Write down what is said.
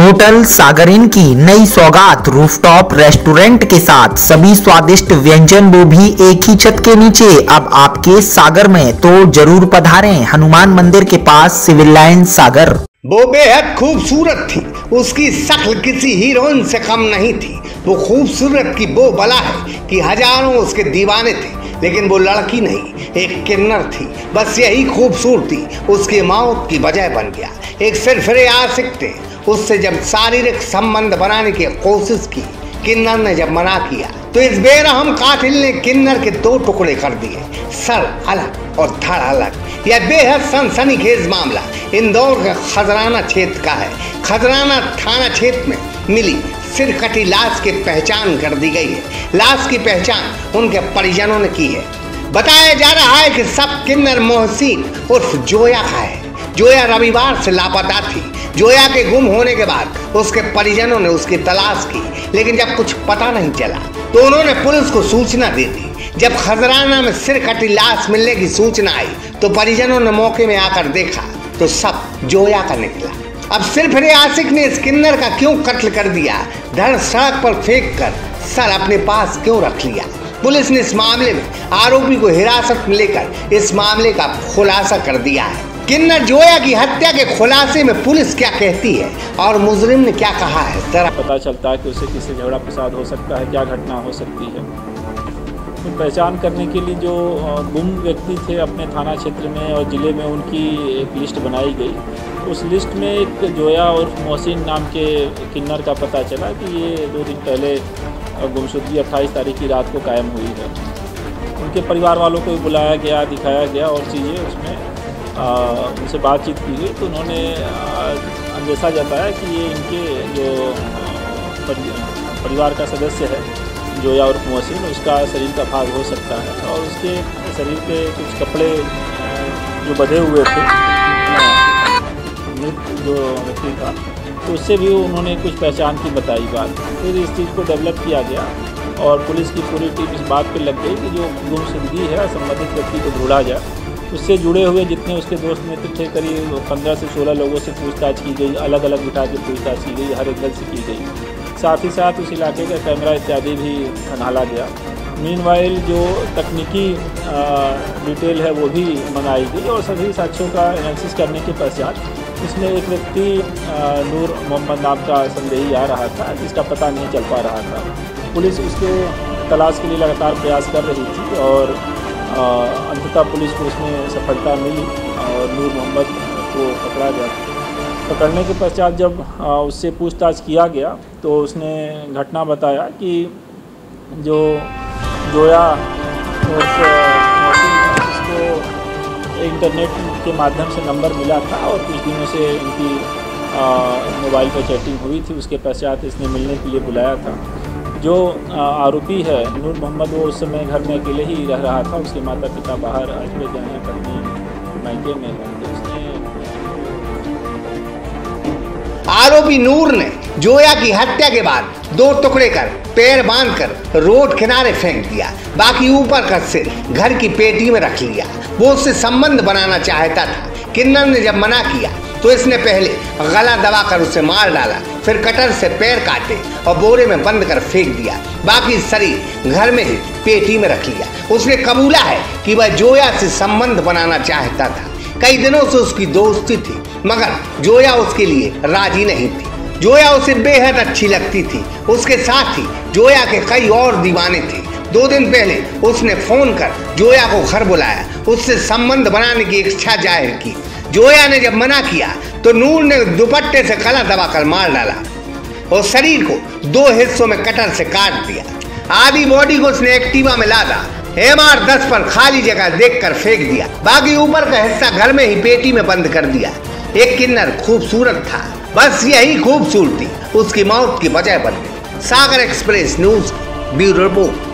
Hotel सागर इन की नई सौगात रूफटॉप रेस्टोरेंट के साथ सभी स्वादिष्ट व्यंजन वो भी एक ही छत के नीचे अब आपके सागर में, तो जरूर पधारें हनुमान मंदिर के पास, सिविल लाइन सागर। वो बेहद खूबसूरत थी, उसकी शक्ल किसी हीरोइन से कम नहीं थी। वो खूबसूरत की वो बला है कि हजारों उसके दीवाने थे, लेकिन वो लड़की नहीं, एक किन्नर थी। बस यही खूबसूरती उसकी मौत की वजह बन गया। एक सिरफिरे आशिक थे, उससे जब शारीरिक संबंध बनाने की कोशिश की, किन्नर ने जब मना किया तो इस बेरहम कातिल ने किन्नर के दो टुकड़े कर दिए, सर अलग और धड़ अलग। यह बेहद सनसनीखेज मामला इंदौर के खजराना क्षेत्र का है। खजराना थाना क्षेत्र में मिली सिरकटी लाश की पहचान कर दी गई है। लाश की पहचान उनके परिजनों ने की है। बताया जा रहा है कि सब किन्नर मोहसिन उर्फ जोया का है। जोया रविवार से लापता थी। जोया के गुम होने के बाद उसके परिजनों ने उसकी तलाश की, लेकिन जब कुछ पता नहीं चला तो उन्होंने पुलिस को सूचना दे दी। जब खजराना में सिरकटी लाश मिलने की सूचना आई तो परिजनों ने मौके में आकर देखा तो सब जोया का निकला। अब सिरफिरे आशिक ने इस किन्नर का क्यों कत्ल कर दिया, धड़ सड़क पर फेंक कर सर अपने पास क्यों रख लिया? पुलिस ने इस मामले में आरोपी को हिरासत में लेकर इस मामले का खुलासा कर दिया है। किन्नर जोया की हत्या के खुलासे में पुलिस क्या कहती है और मुजरिम ने क्या कहा है, जरा पता चलता है कि उसे किसी झगड़ा फसाद हो सकता है, क्या घटना हो सकती है। तो पहचान करने के लिए जो गुम व्यक्ति थे अपने थाना क्षेत्र में और ज़िले में, उनकी एक लिस्ट बनाई गई। उस लिस्ट में एक जोया और मोहसिन नाम के किन्नर का पता चला कि ये 2 दिन पहले गुमशुदगी 28 तारीख की रात को कायम हुई है। उनके परिवार वालों को भी बुलाया गया, दिखाया गया और चीज़ें उसमें उनसे बातचीत की गई तो उन्होंने अंदेशा जताया कि ये इनके जो परिवार का सदस्य है जोया और मोहसिन, उसका शरीर का भाग हो सकता है और उसके शरीर पे कुछ कपड़े जो बंधे हुए थे मृत जो व्यक्ति था, तो उससे भी उन्होंने कुछ पहचान की बताई बात। फिर इस चीज़ को डेवलप किया गया और पुलिस की पूरी टीम इस बात पे लग गई कि जो गुमशुदगी है संबंधित व्यक्ति को ढूंढा जाए। उससे जुड़े हुए जितने उसके दोस्त मित्र थे, करीब 15 से 16 लोगों से पूछताछ की गई, अलग अलग बिठा के पूछताछ की गई, हर एक दल से की गई। साथ ही साथ उस इलाके का कैमरा इत्यादि भी खंगाला गया। मीनवाइल जो तकनीकी डिटेल है वो भी मंगाई गई और सभी साक्ष्यों का एनालिसिस करने के पश्चात उसमें एक व्यक्ति नूर मोहम्मद नाम का संदेही आ रहा था, जिसका पता नहीं चल पा रहा था। पुलिस उसके तलाश के लिए लगातार प्रयास कर रही थी और अंततः पुलिस को उसमें सफलता मिली और नूर मोहम्मद को पकड़ा गया। पकड़ने के पश्चात जब उससे पूछताछ किया गया तो उसने घटना बताया कि जो जोया उसको इंटरनेट के माध्यम से नंबर मिला था और कुछ दिनों से इनकी मोबाइल पर चैटिंग हुई थी। उसके पश्चात इसने मिलने के लिए बुलाया था। जो आरोपी है नूर मोहम्मद, वो उस समय घर में अकेले ही रह रहा था। उसके माता पिता बाहर आज गए हैं, पत्नी मायके में है। आरोपी नूर ने जोया की हत्या के बाद 2 टुकड़े कर पैर बांधकर रोड किनारे फेंक दिया, बाकी ऊपर का सिर घर की पेटी में रख लिया। वो उससे संबंध बनाना चाहता था। किन्नर ने जब मना किया तो इसने पहले गला दबाकर उसे मार डाला, फिर कटर से पैर काटे और बोरे में बंद कर फेंक दिया, बाकी शरीर घर में ही पेटी में रख लिया। उसने कबूला है कि वह जोया से संबंध बनाना चाहता था। कई दिनों से उसकी दोस्ती थी, मगर जोया उसके लिए राजी नहीं थी। जोया उसे बेहद अच्छी लगती थी। उसके साथ ही जोया के कई और दीवाने थे। 2 दिन पहले उसने फोन कर जोया को घर बुलाया, उससे संबंध बनाने की इच्छा जाहिर की। जोया ने जब मना किया तो नूर ने दुपट्टे से गला दबाकर मार डाला और शरीर को 2 हिस्सों में कटर से काट दिया। आधी बॉडी को उसने एक्टिवा में लादा, MR10 पर खाली जगह देखकर फेंक दिया, बाकी ऊपर का हिस्सा घर में ही पेटी में बंद कर दिया। एक किन्नर खूबसूरत था, बस यही खूबसूरती उसकी मौत की वजह बन गई। सागर एक्सप्रेस न्यूज ब्यूरो रिपोर्ट।